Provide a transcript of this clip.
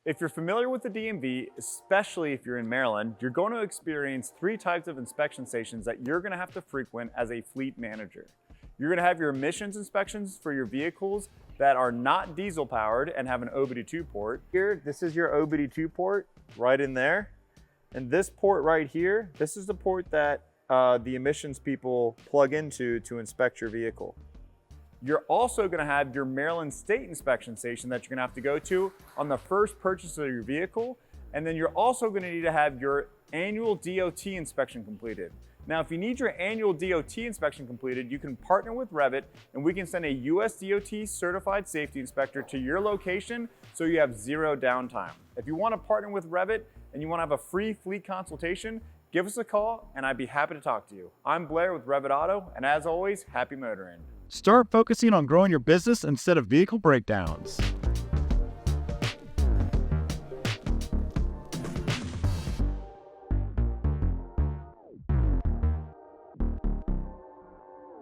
If you're familiar with the DMV, especially if you're in Maryland, you're going to experience three types of inspection stations that you're going to have to frequent as a fleet manager. You're going to have your emissions inspections for your vehicles that are not diesel powered and have an OBD2 port. Here, this is your OBD2 port right in there. And this port right here, this is the port that the emissions people plug into to inspect your vehicle. You're also going to have your Maryland State inspection station that you're going to have to go to on the first purchase of your vehicle. And then you're also going to need to have your annual DOT inspection completed. Now, if you need your annual DOT inspection completed, you can partner with Revit and we can send a US DOT certified safety inspector to your location so you have zero downtime. If you want to partner with Revit and you want to have a free fleet consultation, give us a call and I'd be happy to talk to you. I'm Blair with Revit Auto, and as always, happy motoring. Start focusing on growing your business instead of vehicle breakdowns.